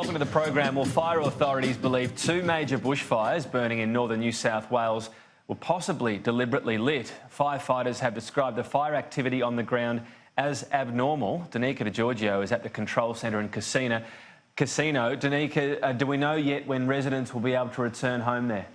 welcome to the program. Well, fire authorities believe two major bushfires burning in northern New South Wales were possibly deliberately lit. Firefighters have described the fire activity on the ground as abnormal. Danica DeGiorgio is at the control centre in Casino. Danica, do we know yet when residents will be able to return home there?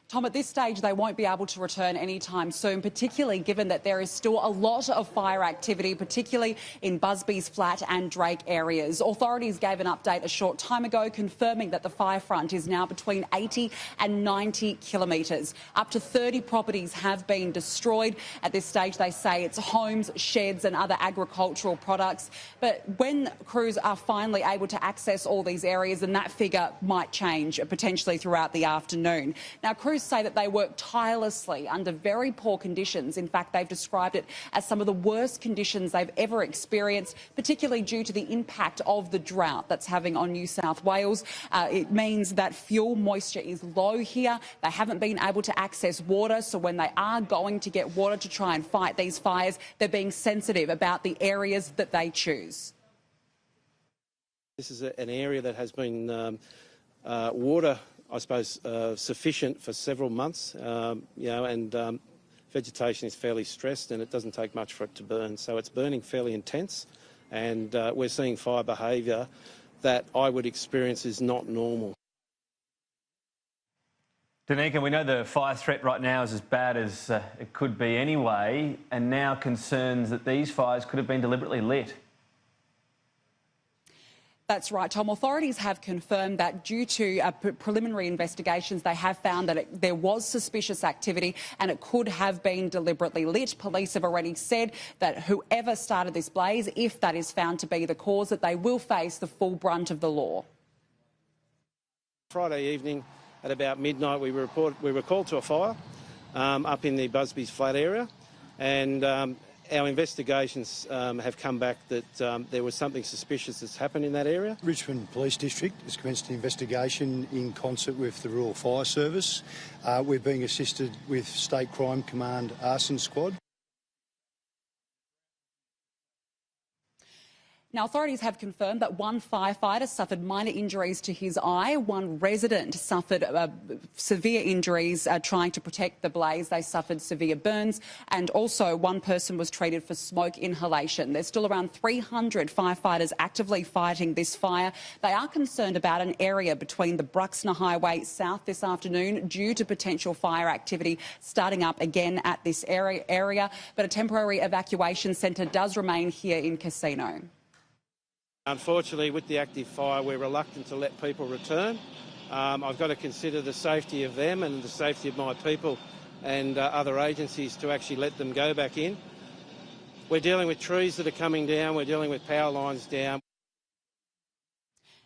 Tom, at this stage, they won't be able to return anytime soon, particularly given that there is still a lot of fire activity, particularly in Busby's Flat and Drake areas. Authorities gave an update a short time ago confirming that the fire front is now between 80 and 90 kilometres. Up to 30 properties have been destroyed. At this stage, they say it's homes, sheds and other agricultural products. But when crews are finally able to access all these areas, then that figure might change potentially throughout the afternoon. Now, crews say that they work tirelessly under very poor conditions. In fact, they've described it as some of the worst conditions they've ever experienced, particularly due to the impact of the drought that's having on New South Wales. It means that fuel moisture is low here. They haven't been able to access water, so when they are going to get water to try and fight these fires, they're being sensitive about the areas that they choose. This is an area that has been water, I suppose, sufficient for several months, and vegetation is fairly stressed and it doesn't take much for it to burn. So it's burning fairly intense, and we're seeing fire behaviour that I would experience is not normal. Danica, we know the fire threat right now is as bad as it could be anyway, and now concerns that these fires could have been deliberately lit. That's right, Tom. Authorities have confirmed that due to preliminary investigations, they have found that there was suspicious activity and it could have been deliberately lit. Police have already said that whoever started this blaze, if that is found to be the cause, that they will face the full brunt of the law. Friday evening at about midnight, we were called to a fire up in the Busby's Flat area, and our investigations have come back that there was something suspicious that's happened in that area. Richmond Police District has commenced an investigation in concert with the Rural Fire Service. We're being assisted with State Crime Command Arson Squad. Now, authorities have confirmed that one firefighter suffered minor injuries to his eye. One resident suffered severe injuries trying to protect the blaze. They suffered severe burns, and also one person was treated for smoke inhalation. There's still around 300 firefighters actively fighting this fire. They are concerned about an area between the Bruxner Highway south this afternoon due to potential fire activity starting up again at this area. But a temporary evacuation centre does remain here in Casino. Unfortunately, with the active fire, we're reluctant to let people return. I've got to consider the safety of them and the safety of my people and other agencies to actually let them go back in. We're dealing with trees that are coming down. We're dealing with power lines down.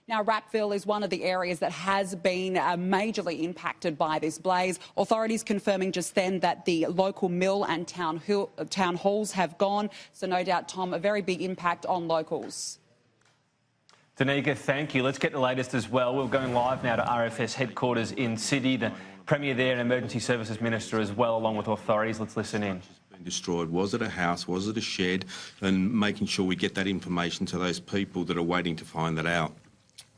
Now, Rappville is one of the areas that has been majorly impacted by this blaze. Authorities confirming just then that the local mill and town halls have gone. So no doubt, Tom, a very big impact on locals. Danica, thank you. Let's get the latest as well. We're going live now to RFS headquarters in Sydney. The Premier there and Emergency Services Minister as well, along with authorities. Let's listen in. Destroyed. Was it a house? Was it a shed? And making sure we get that information to those people that are waiting to find that out.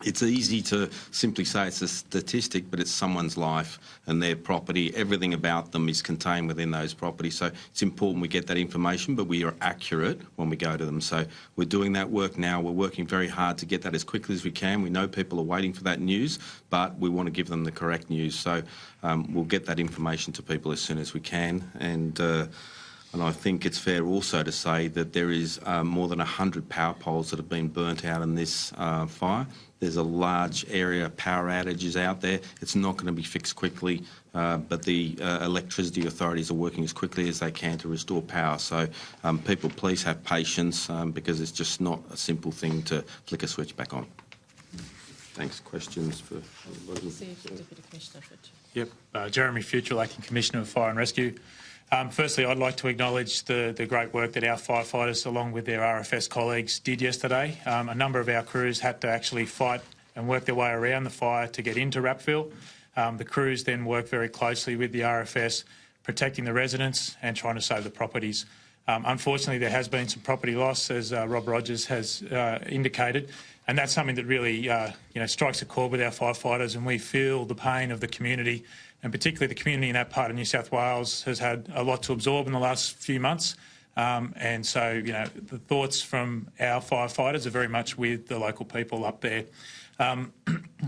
It's easy to simply say it's a statistic, but it's someone's life and their property. Everything about them is contained within those properties. So it's important we get that information, but we are accurate when we go to them. So we're doing that work now. We're working very hard to get that as quickly as we can. We know people are waiting for that news, but we want to give them the correct news. So we'll get that information to people as soon as we can. And I think it's fair also to say that there is more than 100 power poles that have been burnt out in this fire. There's a large area of power outages out there. It's not going to be fixed quickly, but the electricity authorities are working as quickly as they can to restore power. So people, please have patience because it's just not a simple thing to flick a switch back on. Thanks. Questions for anybody? Yep. Jeremy Futrell, Acting Commissioner of Fire and Rescue. Firstly, I'd like to acknowledge the great work that our firefighters, along with their RFS colleagues, did yesterday. A number of our crews had to actually fight and work their way around the fire to get into Rappville. The crews then worked very closely with the RFS, protecting the residents and trying to save the properties. Unfortunately, there has been some property loss, as Rob Rogers has indicated, and that's something that really strikes a chord with our firefighters, and we feel the pain of the community, and particularly the community in that part of New South Wales has had a lot to absorb in the last few months. And so, the thoughts from our firefighters are very much with the local people up there.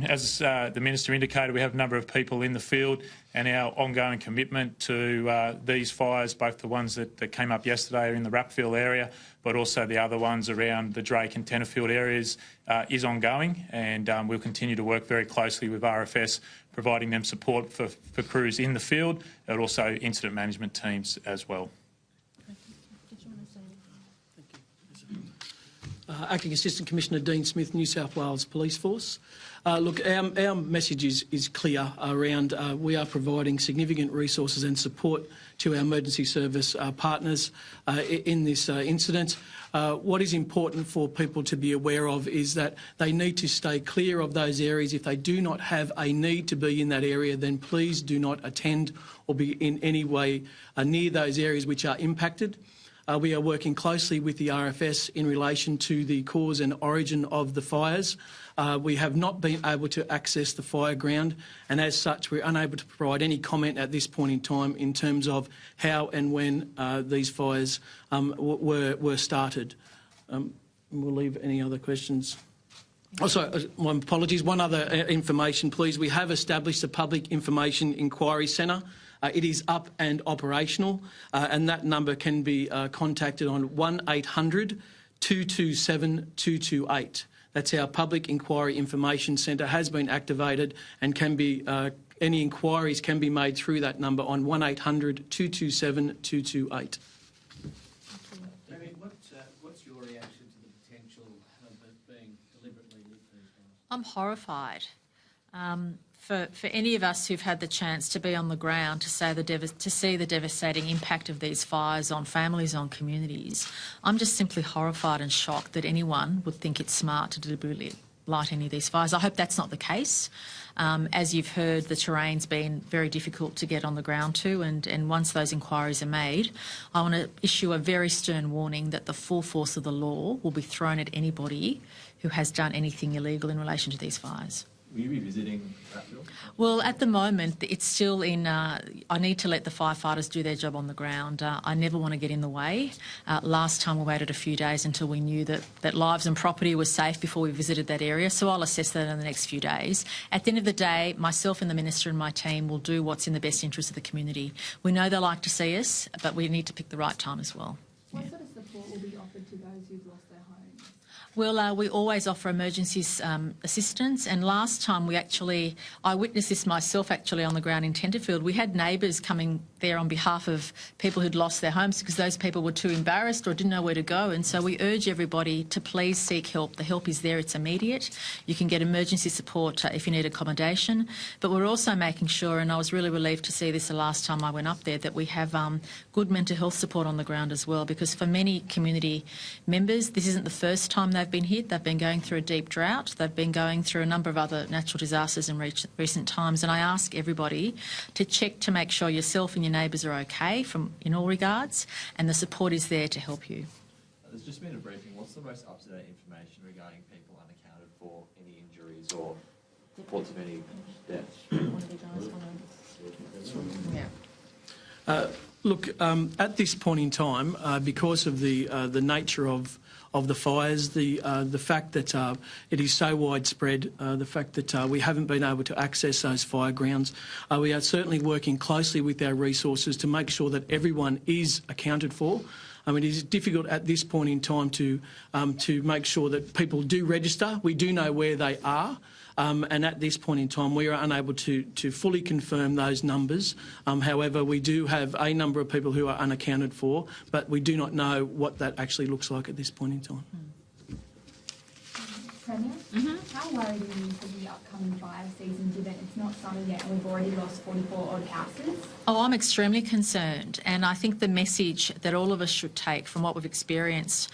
As the Minister indicated, we have a number of people in the field, and our ongoing commitment to these fires, both the ones that came up yesterday are in the Rapfield area, but also the other ones around the Drake and Tenterfield areas, is ongoing, and we'll continue to work very closely with RFS, providing them support for crews in the field, and also incident management teams as well. Acting Assistant Commissioner Dean Smith, New South Wales Police Force. Look, our message is clear around we are providing significant resources and support to our emergency service partners in this incident. What is important for people to be aware of is that they need to stay clear of those areas. If they do not have a need to be in that area, then please do not attend or be in any way near those areas which are impacted. We are working closely with the RFS in relation to the cause and origin of the fires. We have not been able to access the fire ground, and as such we're unable to provide any comment at this point in time in terms of how and when these fires were started. We'll leave any other questions. Also, my apologies, one other information please. We have established a public information inquiry centre. It is up and operational, and that number can be contacted on 1800 227 228. That's our public inquiry information centre, has been activated, and can be any inquiries can be made through that number on 1800 227 228. What's your reaction to the potential of it being deliberately lit these days? I'm horrified. For any of us who've had the chance to be on the ground to see the devastating impact of these fires on families, on communities, I'm just simply horrified and shocked that anyone would think it's smart to deliberately light any of these fires. I hope that's not the case. As you've heard, the terrain's been very difficult to get on the ground to, and once those inquiries are made, I want to issue a very stern warning that the full force of the law will be thrown at anybody who has done anything illegal in relation to these fires. Will you be visiting Rapfield? Well, at the moment, it's still in... I need to let the firefighters do their job on the ground. I never want to get in the way. Last time we waited a few days until we knew that lives and property was safe before we visited that area, so I'll assess that in the next few days. At the end of the day, myself and the Minister and my team will do what's in the best interest of the community. We know they like to see us, but we need to pick the right time as well. What sort of support will be offered to those who've lost their homes? Well, we always offer emergency assistance, and last time I witnessed this myself actually on the ground in Tenterfield. We had neighbours coming there on behalf of people who'd lost their homes because those people were too embarrassed or didn't know where to go, and so we urge everybody to please seek help. The help is there, it's immediate. You can get emergency support if you need accommodation, but we're also making sure, and I was really relieved to see this the last time I went up there, that we have good mental health support on the ground as well, because for many community members, this isn't the first time they've been hit. They've been going through a deep drought. They've been going through a number of other natural disasters in recent times, and I ask everybody to check to make sure yourself and your neighbours are okay in all regards, and the support is there to help you. There's just been a briefing. What's the most up-to-date information regarding people unaccounted for, any injuries or reports of any deaths? Look, at this point in time, because of the nature of the fires, the fact that it is so widespread, the fact that we haven't been able to access those fire grounds, we are certainly working closely with our resources to make sure that everyone is accounted for. It is difficult at this point in time to make sure that people do register. We do know where they are. And at this point in time, we are unable to fully confirm those numbers. However, we do have a number of people who are unaccounted for, but we do not know what that actually looks like at this point in time. Premier, how worried are you for the upcoming fire season, given it's not summer yet and we've already lost 44 odd houses? Oh, I'm extremely concerned, and I think the message that all of us should take from what we've experienced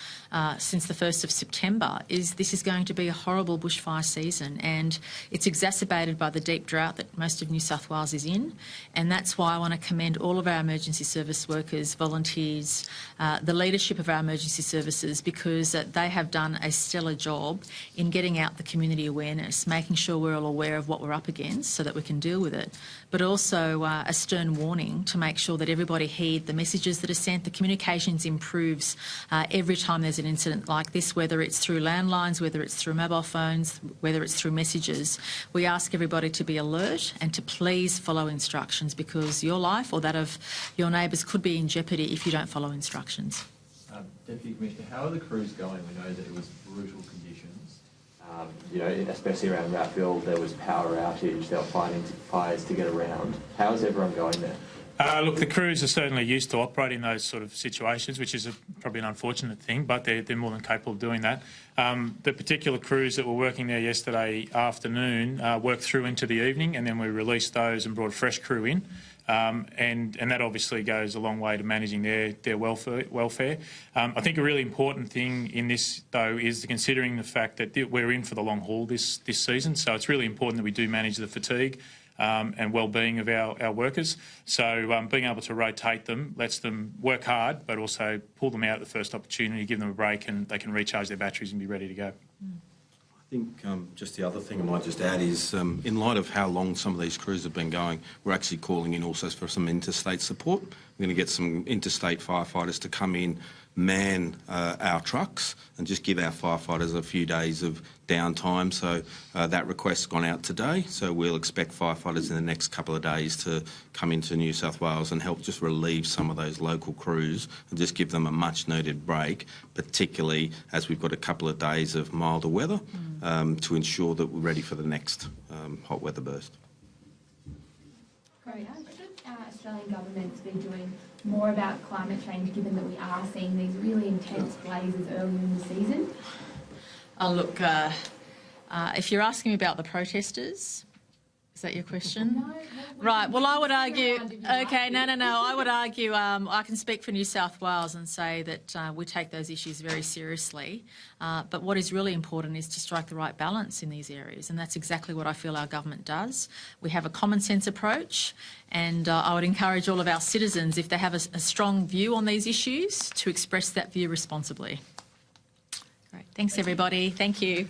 since the 1st of September is this is going to be a horrible bushfire season, and it's exacerbated by the deep drought that most of New South Wales is in. And that's why I want to commend all of our emergency service workers, volunteers, the leadership of our emergency services, because they have done a stellar job in getting out the community awareness, making sure we're all aware of what we're up against so that we can deal with it, but also a stern warning to make sure that everybody heed the messages that are sent. The communications improves every time there's an incident like this, whether it's through landlines, whether it's through mobile phones, whether it's through messages. We ask everybody to be alert and to please follow instructions, because your life or that of your neighbours could be in jeopardy if you don't follow instructions. Deputy Commissioner, how are the crews going? We know that it was brutal conditions. You know, especially around Ratville, there was power outage, they were fighting fires to get around. How's everyone going there? Look, the crews are certainly used to operating those sort of situations, which is probably an unfortunate thing, but they're more than capable of doing that. The particular crews that were working there yesterday afternoon worked through into the evening, and then we released those and brought a fresh crew in. And that obviously goes a long way to managing their welfare. I think a really important thing in this, though, is considering the fact that we're in for the long haul this season. So it's really important that we do manage the fatigue and well-being of our workers. So being able to rotate them lets them work hard, but also pull them out at the first opportunity, give them a break, and they can recharge their batteries and be ready to go. I think just the other thing I might just add is, in light of how long some of these crews have been going, we're actually calling in also for some interstate support. We're going to get some interstate firefighters to come in, man our trucks, and just give our firefighters a few days of downtime. So that request's gone out today, so we'll expect firefighters in the next couple of days to come into New South Wales and help just relieve some of those local crews and just give them a much needed break, particularly as we've got a couple of days of milder weather, to ensure that we're ready for the next hot weather burst. Great. Should Australian governments be doing more about climate change, given that we are seeing these really intense blazes early in the season? Look, if you're asking me about the protesters, is that your question? No. Right, well, I would argue... Okay, no. I would argue I can speak for New South Wales and say that we take those issues very seriously. But what is really important is to strike the right balance in these areas, and that's exactly what I feel our government does. We have a common sense approach, and I would encourage all of our citizens, if they have a strong view on these issues, to express that view responsibly. Great. Thanks, everybody. Thank you.